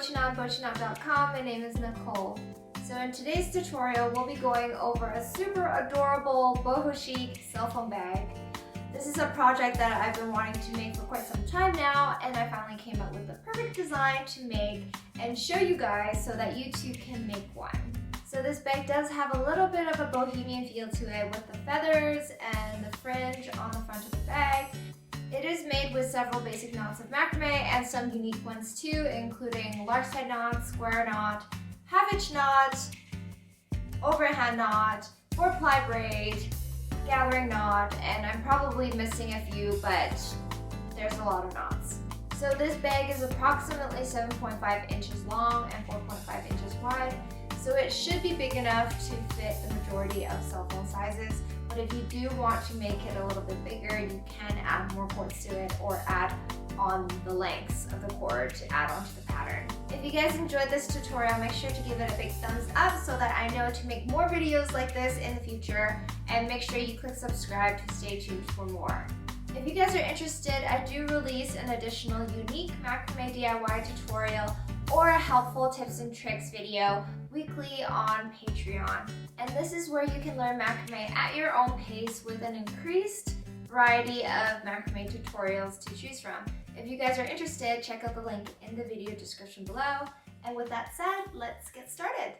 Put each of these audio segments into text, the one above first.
BOCHIKNOT, BOCHIKNOT.com. My name is Nicole. So in today's tutorial, we'll be going over a super adorable Boho Chic cell phone bag. This is a project that I've been wanting to make for quite some time now, and I finally came up with the perfect design to make and show you guys so that you too can make one. So this bag does have a little bit of a bohemian feel to it with the feathers and the fringe on the front of the bag. It is made with several basic knots of macrame and some unique ones too, including Lark knot, square knot, Hitch knot, overhand knot, 4-ply braid, gathering knot, and I'm probably missing a few, but there's a lot of knots. So this bag is approximately 7.5 inches long and 4.5 inches wide, so it should be big enough to fit the majority of cell phone sizes. But if you do want to make it a little bit bigger, you can add more cords to it or add on the lengths of the cord to add onto the pattern. If you guys enjoyed this tutorial, make sure to give it a big thumbs up so that I know to make more videos like this in the future, and make sure you click subscribe to stay tuned for more. If you guys are interested, I do release an additional unique macrame DIY tutorial or a helpful tips and tricks video weekly on Patreon. And this is where you can learn macrame at your own pace with an increased variety of macrame tutorials to choose from. If you guys are interested, check out the link in the video description below. And with that said, let's get started.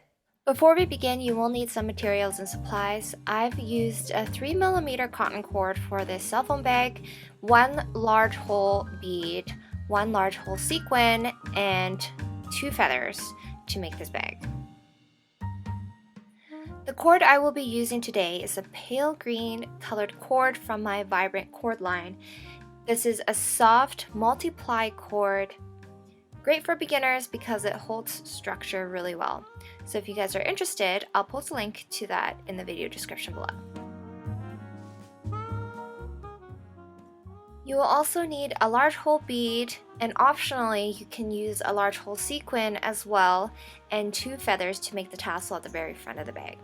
Before we begin, you will need some materials and supplies. I've used a 3mm cotton cord for this cell phone bag, 1 large hole bead, 1 large hole sequin, and 2 feathers to make this bag. The cord I will be using today is a pale green colored cord from my Vibrant cord line. This is a soft multi-ply cord, great for beginners because it holds structure really well. So if you guys are interested, I'll post a link to that in the video description below. You will also need a large hole bead, and optionally you can use a large hole sequin as well, and 2 feathers to make the tassel at the very front of the bag.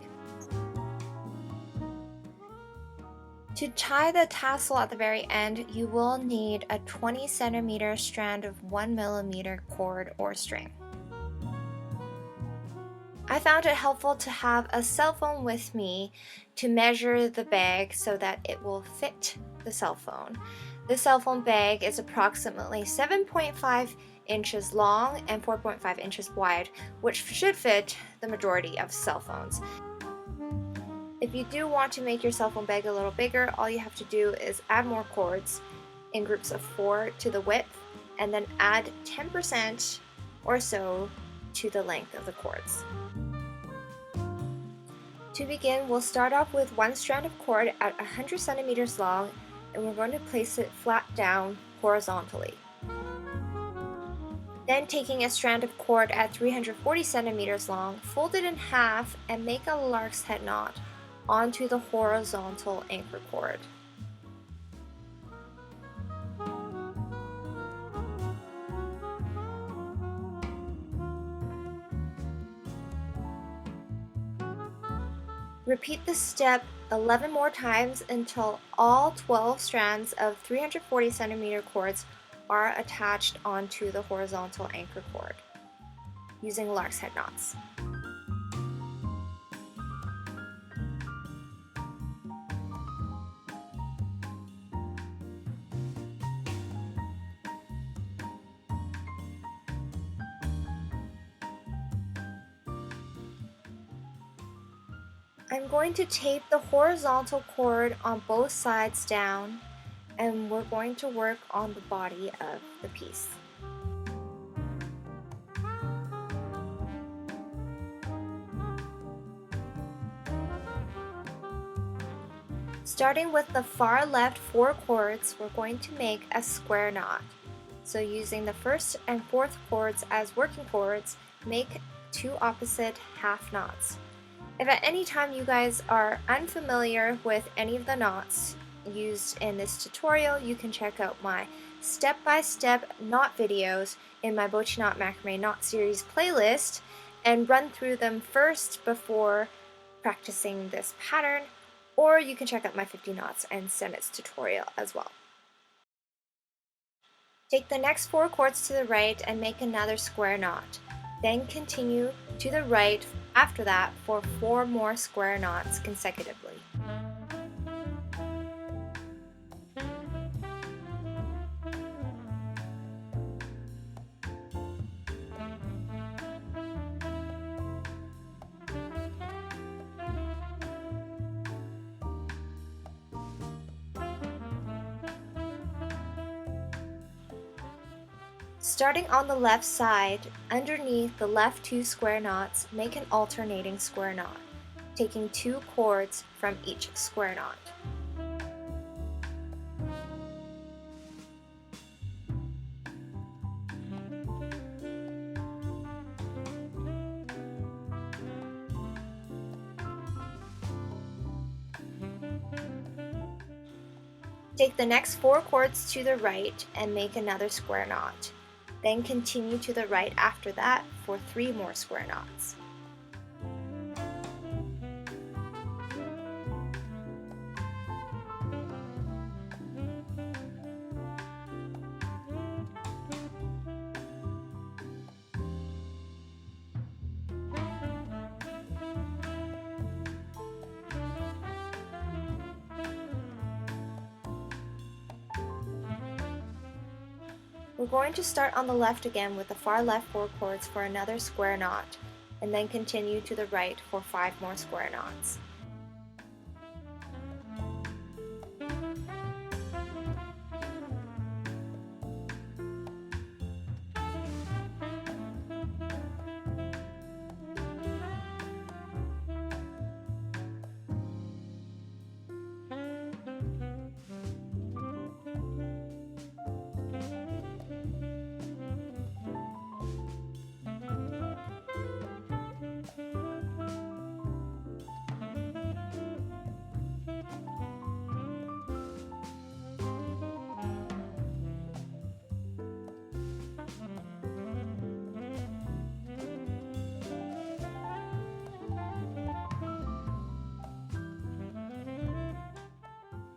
To tie the tassel at the very end, you will need a 20cm strand of 1mm cord or string. I found it helpful to have a cell phone with me to measure the bag so that it will fit the cell phone. The cell phone bag is approximately 7.5 inches long and 4.5 inches wide, which should fit the majority of cell phones. If you do want to make your cell phone bag a little bigger, all you have to do is add more cords in groups of 4 to the width, and then add 10% or so to the length of the cords. To begin, we'll start off with 1 strand of cord at 100 centimeters long, and we're going to place it flat down horizontally. Then taking a strand of cord at 340 centimeters long, fold it in half and make a lark's head knot onto the horizontal anchor cord. Repeat this step 11 more times until all 12 strands of 340 centimeter cords are attached onto the horizontal anchor cord using lark's head knots. I'm going to tape the horizontal cord on both sides down, and we're going to work on the body of the piece. Starting with the far left 4 cords, we're going to make a square knot. So using the 1st and 4th cords as working cords, make 2 opposite half knots. If at any time you guys are unfamiliar with any of the knots used in this tutorial, you can check out my step-by-step knot videos in my BOCHIKNOT Macrame Knot Series playlist and run through them first before practicing this pattern, or you can check out my 50 knots and sennets tutorial as well. Take the next 4 cords to the right and make another square knot. Then continue to the right after that for 4 more square knots consecutively. Starting on the left side, underneath the left 2 square knots, make an alternating square knot, taking 2 cords from each square knot. Take the next 4 cords to the right and make another square knot. Then continue to the right after that for 3 more square knots. We're going to start on the left again with the far left 4 cords for another square knot, and then continue to the right for 5 more square knots.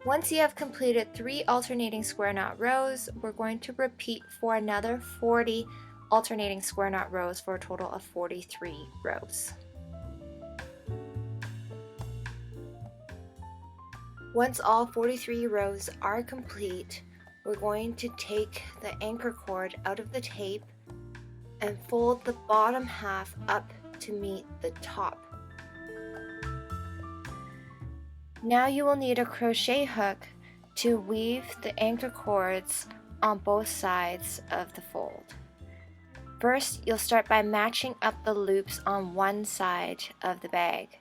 Once you have completed 3 alternating square knot rows, we're going to repeat for another 40 alternating square knot rows for a total of 43 rows. Once all 43 rows are complete, we're going to take the anchor cord out of the tape and fold the bottom half up to meet the top. Now you will need a crochet hook to weave the anchor cords on both sides of the fold. First, you'll start by matching up the loops on one side of the bag,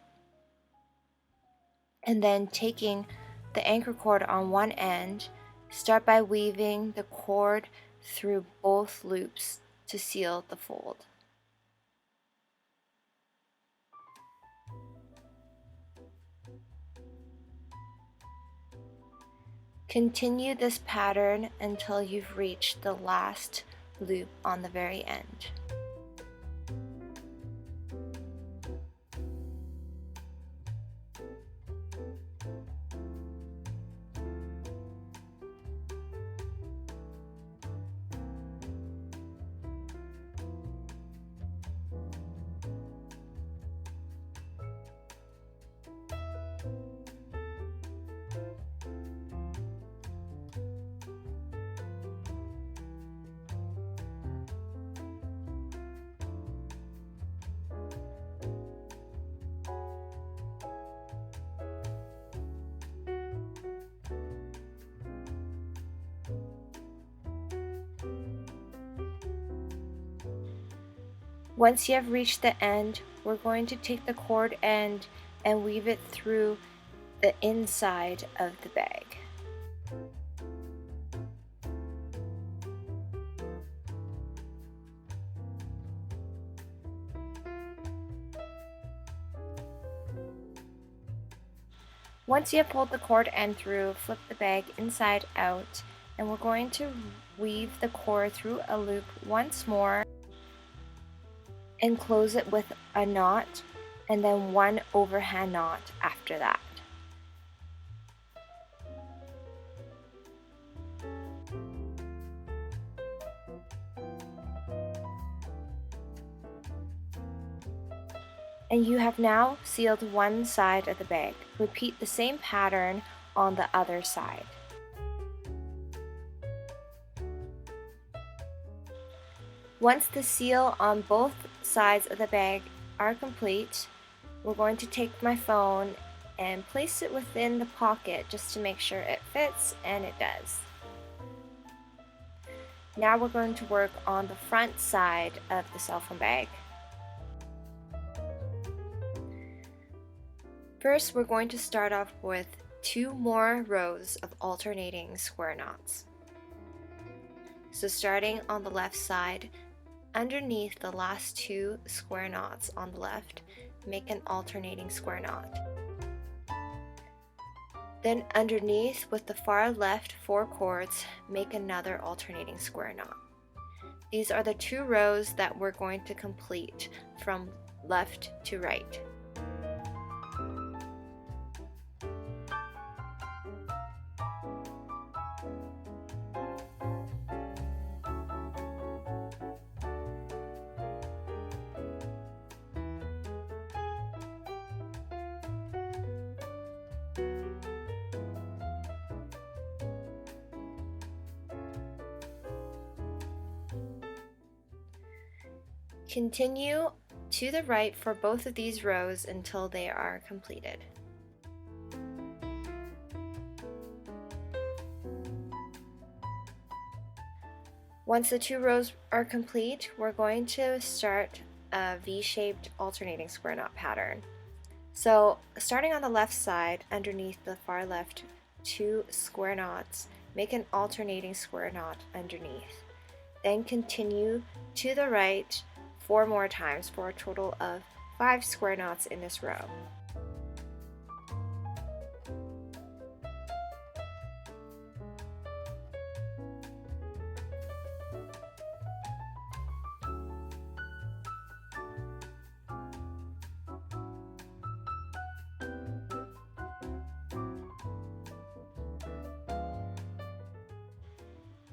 and then taking the anchor cord on one end, start by weaving the cord through both loops to seal the fold. Continue this pattern until you've reached the last loop on the very end. Once you have reached the end, we're going to take the cord end and weave it through the inside of the bag. Once you have pulled the cord end through, flip the bag inside out, and we're going to weave the cord through a loop once more and close it with a knot, and then one overhand knot after that. And you have now sealed one side of the bag. Repeat the same pattern on the other side. Once the seal on both sides of the bag are complete, we're going to take my phone and place it within the pocket just to make sure it fits, and it does. Now we're going to work on the front side of the cell phone bag. First, we're going to start off with 2 more rows of alternating square knots. So starting on the left side, underneath the last 2 square knots on the left, make an alternating square knot. Then underneath with the far left 4 cords, make another alternating square knot. These are the 2 rows that we're going to complete from left to right. Continue to the right for both of these rows until they are completed. Once the 2 rows are complete, we're going to start a V-shaped alternating square knot pattern. So starting on the left side, underneath the far left 2 square knots, make an alternating square knot underneath. Then continue to the right 4 more times for a total of 5 square knots in this row.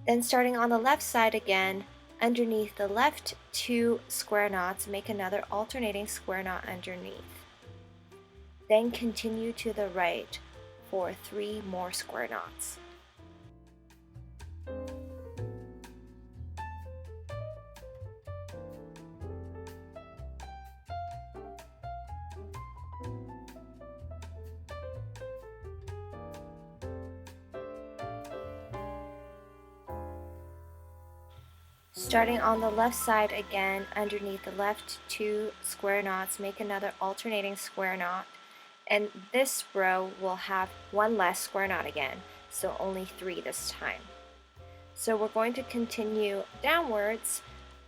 Then starting on the left side again, underneath the left 2 square knots, make another alternating square knot underneath. Then continue to the right for 3 more square knots. Starting on the left side again, underneath the left 2 square knots, make another alternating square knot, and this row will have 1 less square knot again, so only 3 this time. So we're going to continue downwards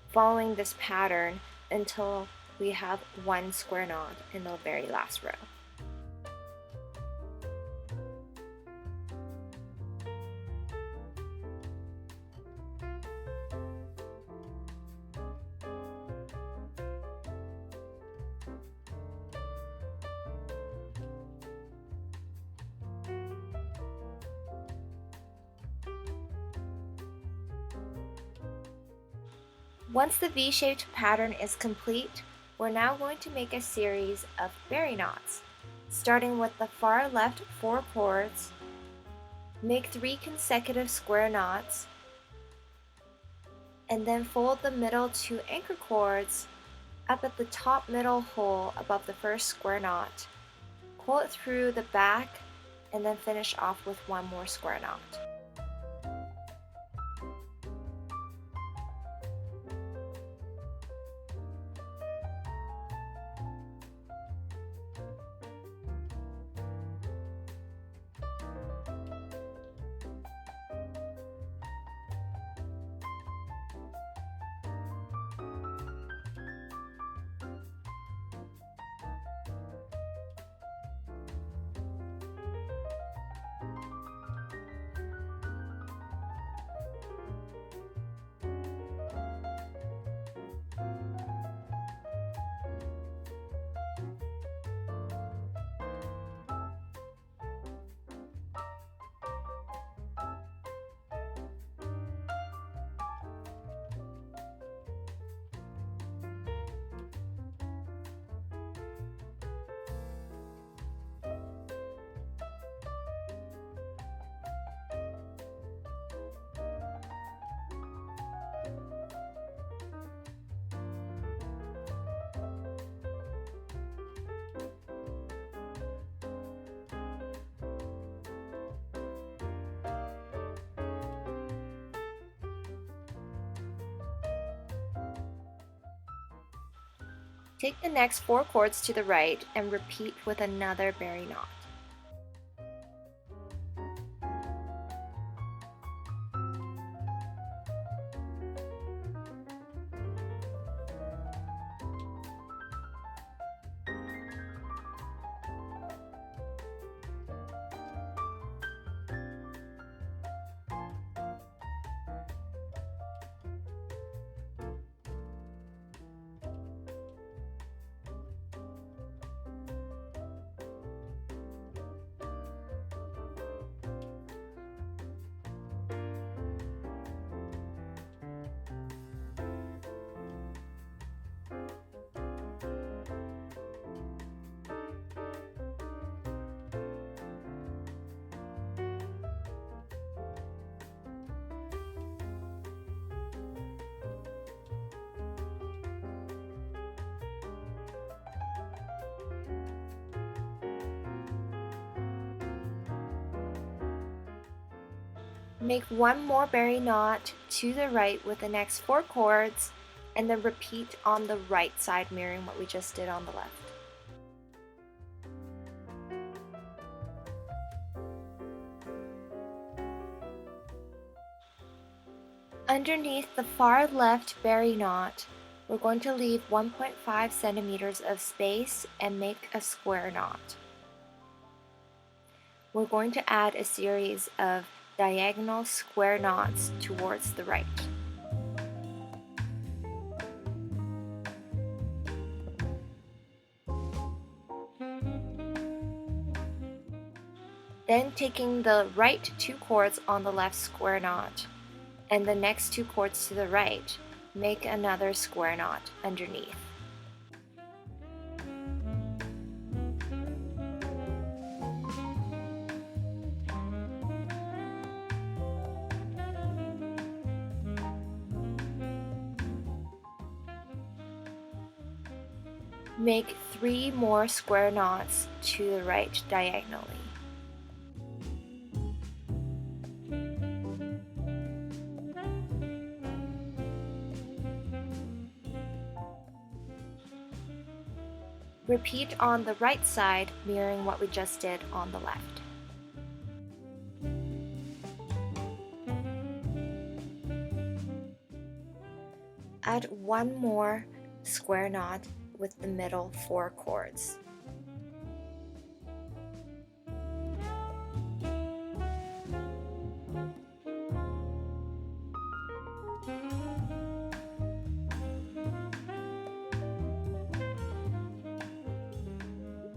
following this pattern until we have 1 square knot in the very last row. Once the V-shaped pattern is complete, we're now going to make a series of berry knots. Starting with the far left 4 cords, make 3 consecutive square knots, and then fold the middle 2 anchor cords up at the top middle hole above the first square knot. Pull it through the back and then finish off with 1 more square knot. Take the next 4 cords to the right and repeat with another berry knot. Make 1 more berry knot to the right with the next 4 cords, and then repeat on the right side, mirroring what we just did on the left. Underneath the far left berry knot, we're going to leave 1.5 centimeters of space and make a square knot. We're going to add a series of diagonal square knots towards the right. Then taking the right 2 cords on the left square knot and the next 2 cords to the right, make another square knot underneath. Make 3 more square knots to the right diagonally. Repeat on the right side, mirroring what we just did on the left. Add 1 more square knot with the middle 4 cords.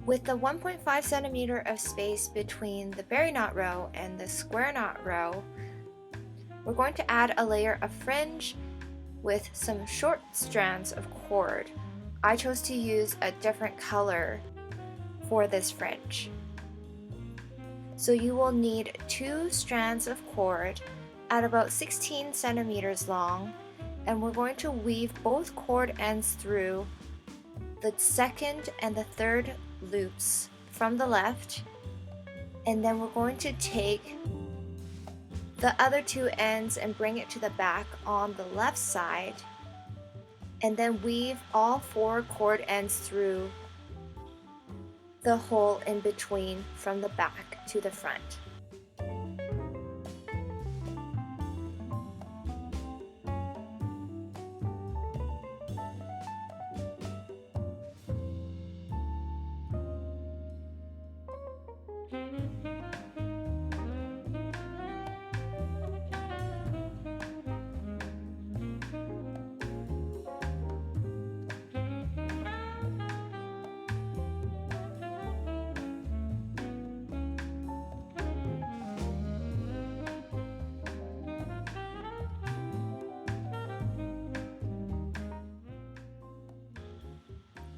With the 1.5 centimeter of space between the berry knot row and the square knot row, we're going to add a layer of fringe with some short strands of cord. I chose to use a different color for this fringe. So you will need 2 strands of cord at about 16 centimeters long, and we're going to weave both cord ends through the second and the third loops from the left, and then we're going to take the other 2 ends and bring it to the back on the left side, and then weave all 4 cord ends through the hole in between from the back to the front.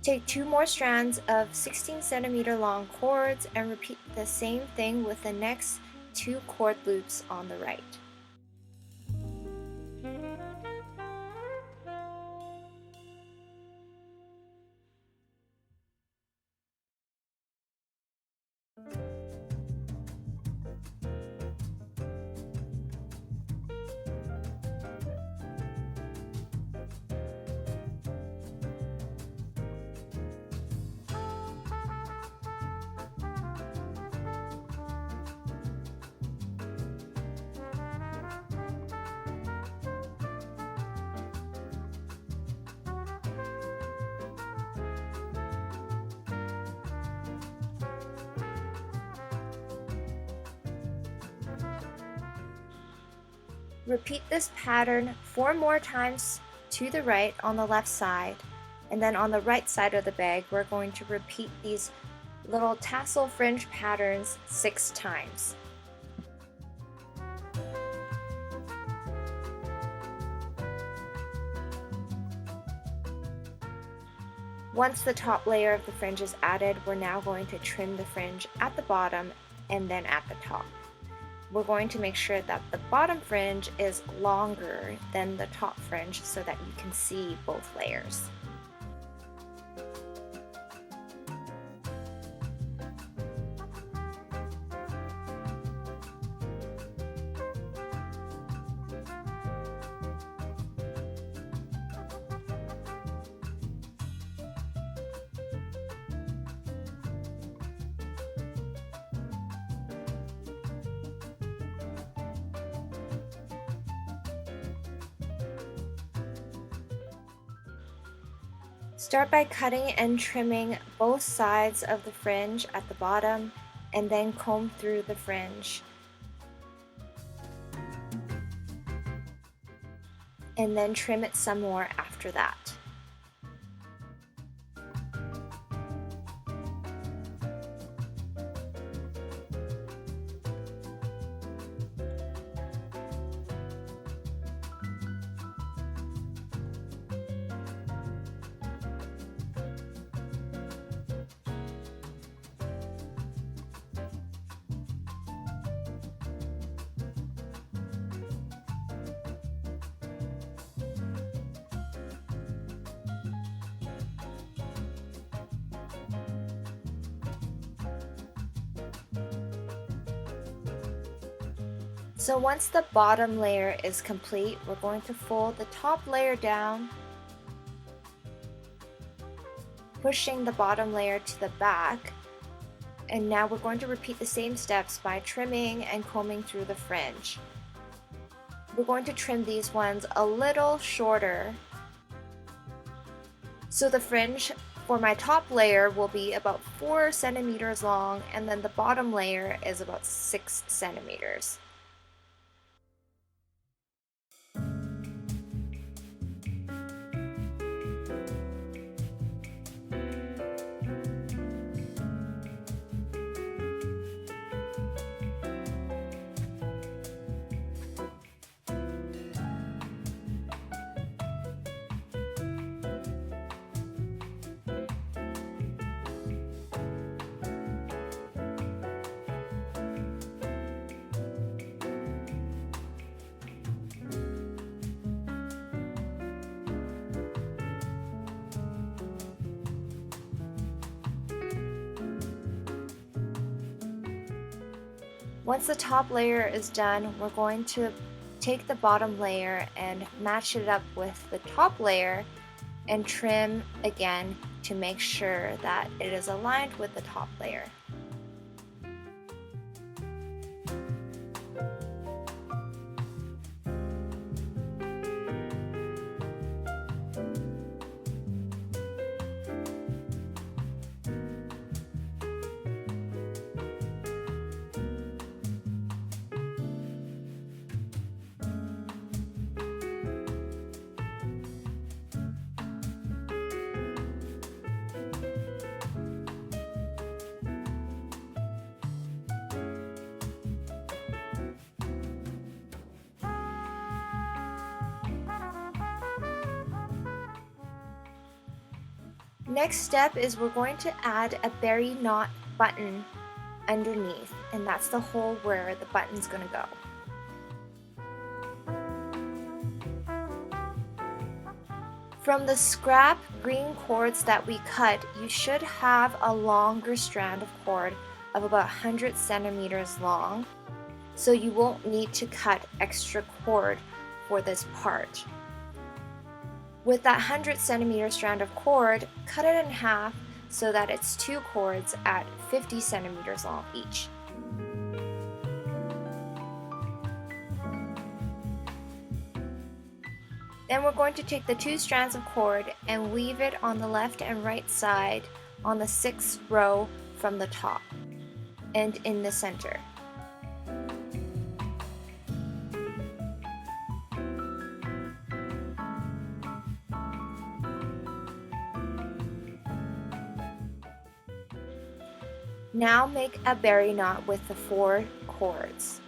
Take 2 more strands of 16 centimeter long cords and repeat the same thing with the next 2 cord loops on the right. Repeat this pattern 4 more times to the right on the left side, and then on the right side of the bag we're going to repeat these little tassel fringe patterns 6 times. Once the top layer of the fringe is added, we're now going to trim the fringe at the bottom and then at the top. We're going to make sure that the bottom fringe is longer than the top fringe so that you can see both layers. Start by cutting and trimming both sides of the fringe at the bottom and then comb through the fringe. And then trim it some more after that. So once the bottom layer is complete, we're going to fold the top layer down, pushing the bottom layer to the back, and now we're going to repeat the same steps by trimming and combing through the fringe. We're going to trim these ones a little shorter, so the fringe for my top layer will be about 4 centimeters long, and then the bottom layer is about 6 centimeters. Once the top layer is done, we're going to take the bottom layer and match it up with the top layer and trim again to make sure that it is aligned with the top layer. Next step is we're going to add a berry knot button underneath, and that's the hole where the button's going to go. From the scrap green cords that we cut, you should have a longer strand of cord of about 100 centimeters long, so you won't need to cut extra cord for this part. With that 100 centimeter strand of cord, cut it in half so that it's 2 cords at 50 centimeters long each. Then we're going to take the 2 strands of cord and weave it on the left and right side on the 6th row from the top and in the center. Now make a berry knot with the 4 cords.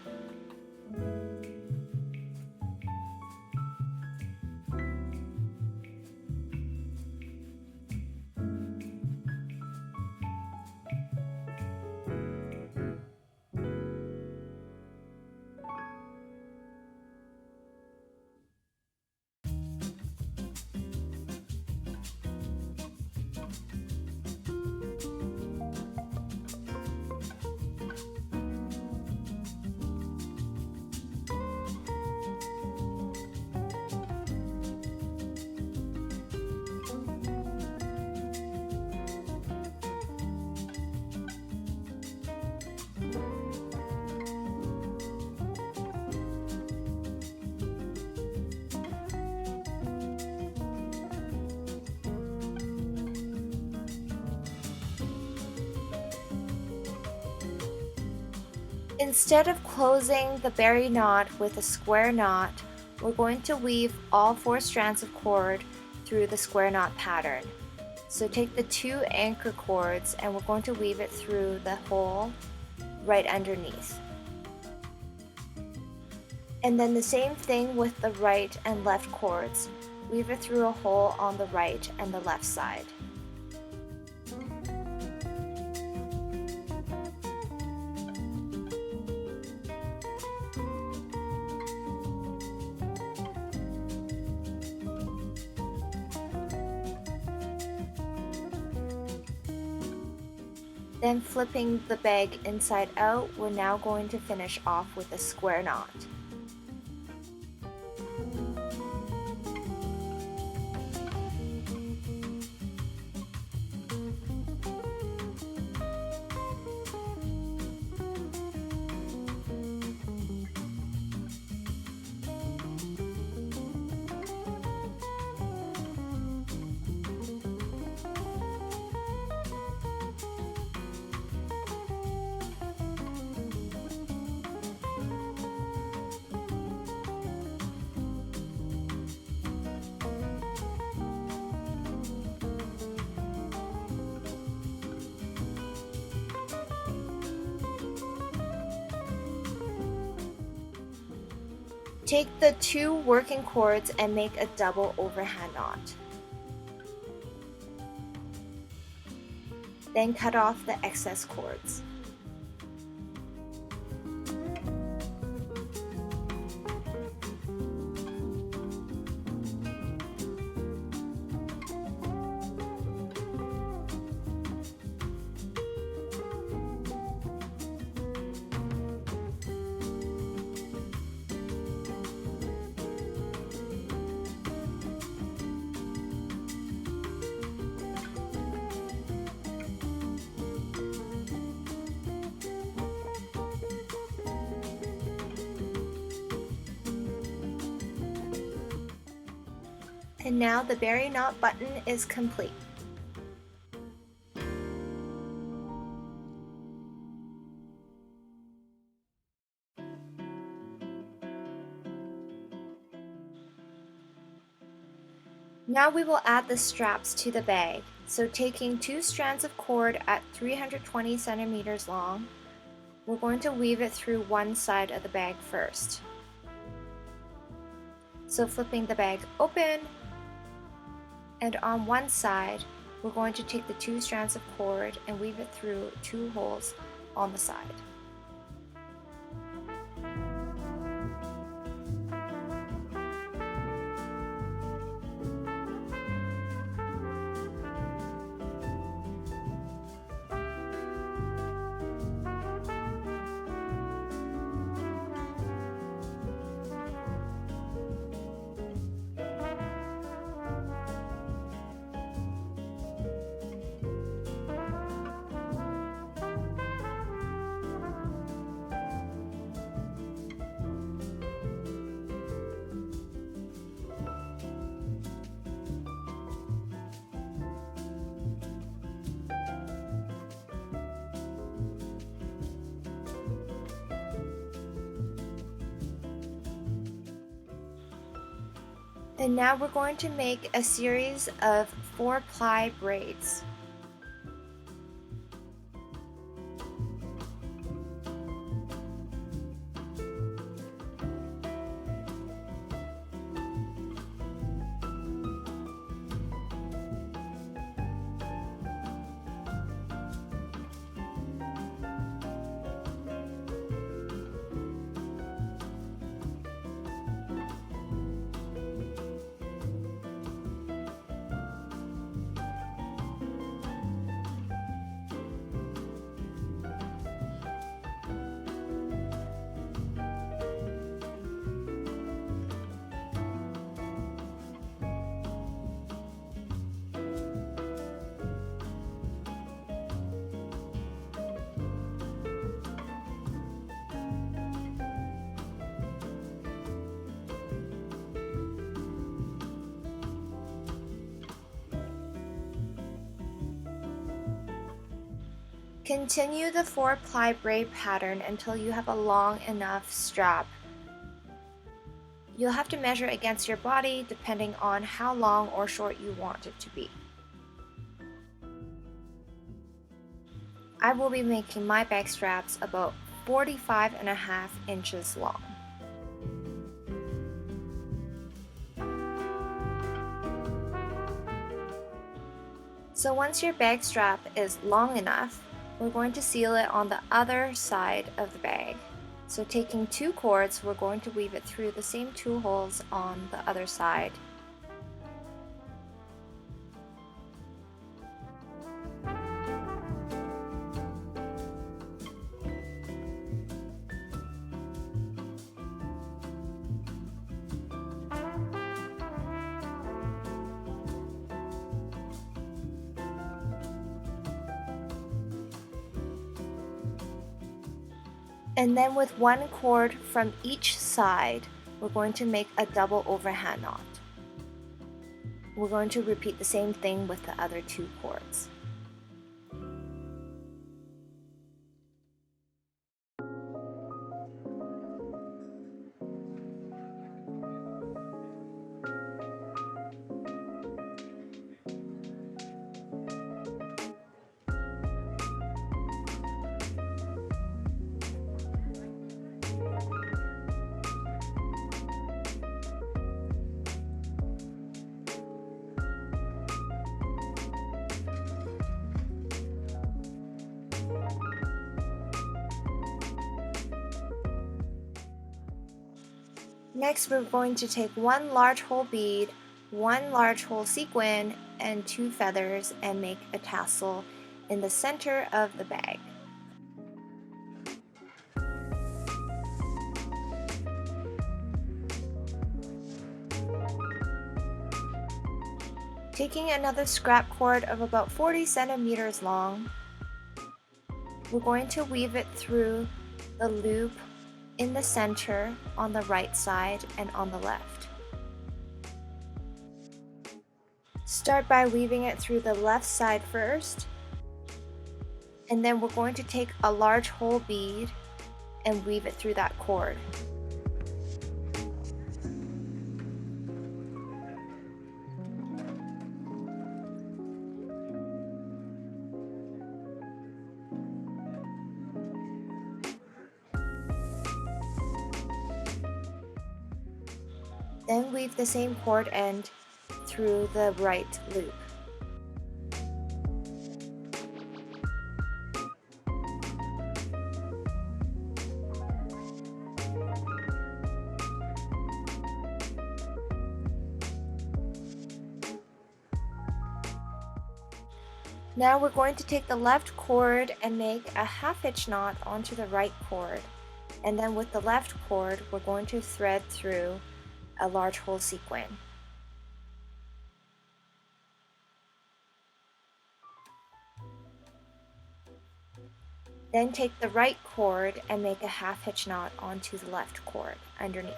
Instead of closing the berry knot with a square knot, we're going to weave all 4 strands of cord through the square knot pattern. So take the 2 anchor cords and we're going to weave it through the hole right underneath. And then the same thing with the right and left cords. Weave it through a hole on the right and the left side. Then flipping the bag inside out, we're now going to finish off with a square knot. Take the 2 working cords and make a double overhand knot. Then cut off the excess cords. And now the berry knot button is complete. Now we will add the straps to the bag. So taking 2 strands of cord at 320 centimeters long, we're going to weave it through one side of the bag first. So flipping the bag open, and on one side, we're going to take the 2 strands of cord and weave it through 2 holes on the side. And now we're going to make a series of 4-ply braids. Continue the 4-ply braid pattern until you have a long enough strap. You'll have to measure against your body depending on how long or short you want it to be. I will be making my bag straps about 45.5 inches long. So once your bag strap is long enough, we're going to seal it on the other side of the bag. So taking 2 cords, we're going to weave it through the same 2 holes on the other side. And then with 1 cord from each side, we're going to make a double overhand knot. We're going to repeat the same thing with the other 2 cords. Next, we're going to take 1 large hole bead, 1 large hole sequin, and 2 feathers and make a tassel in the center of the bag. Taking another scrap cord of about 40 centimeters long, we're going to weave it through the loop in the center on the right side and on the left. Start by weaving it through the left side first, and then we're going to take a large hole bead and weave it through that cord. Then weave the same cord end through the right loop. Now we're going to take the left cord and make a half hitch knot onto the right cord, and then with the left cord we're going to thread through a large hole sequin. Then take the right cord and make a half hitch knot onto the left cord underneath.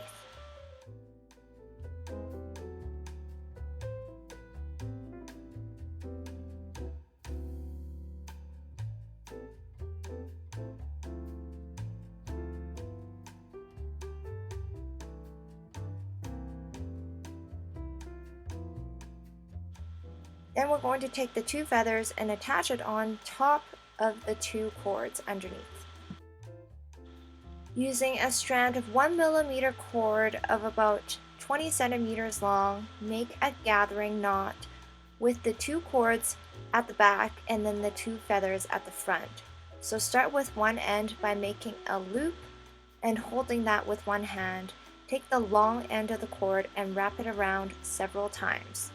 Then we're going to take the 2 feathers and attach it on top of the 2 cords underneath. Using a strand of 1mm cord of about 20 centimeters long, make a gathering knot with the 2 cords at the back and then the 2 feathers at the front. So start with one end by making a loop and holding that with one hand. Take the long end of the cord and wrap it around several times.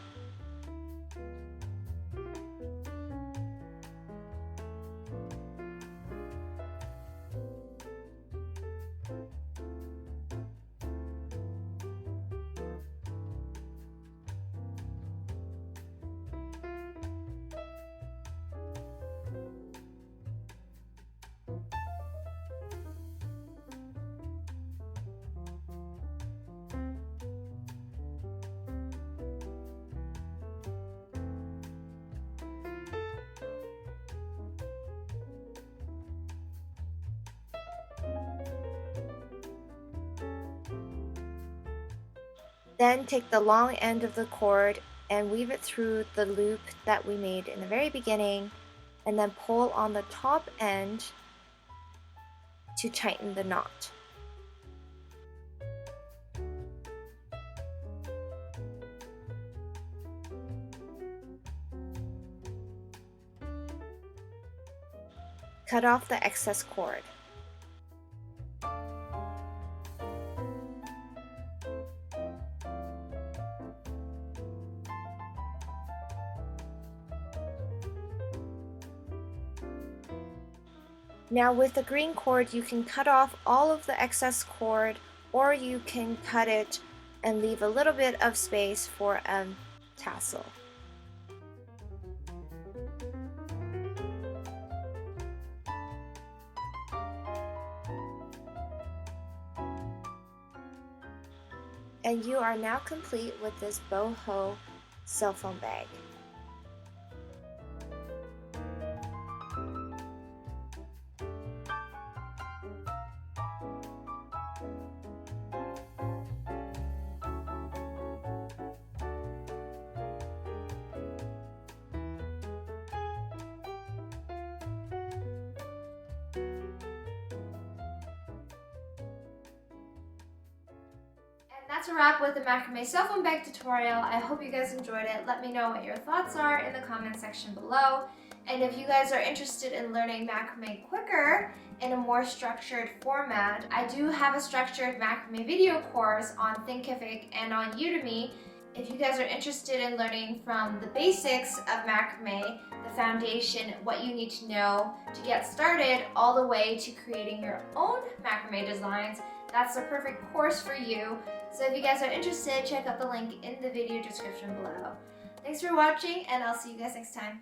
Then take the long end of the cord and weave it through the loop that we made in the very beginning, and then pull on the top end to tighten the knot. Cut off the excess cord. Now with the green cord, you can cut off all of the excess cord, or you can cut it and leave a little bit of space for a tassel. And you are now complete with this boho cell phone bag. That's a wrap with the macrame cell phone bag tutorial. I hope you guys enjoyed it. Let me know what your thoughts are in the comment section below. And if you guys are interested in learning macrame quicker in a more structured format, I do have a structured macrame video course on Thinkific and on Udemy. If you guys are interested in learning from the basics of macrame, the foundation, what you need to know to get started, all the way to creating your own macrame designs, that's the perfect course for you. So if you guys are interested, check out the link in the video description below. Thanks for watching, and I'll see you guys next time.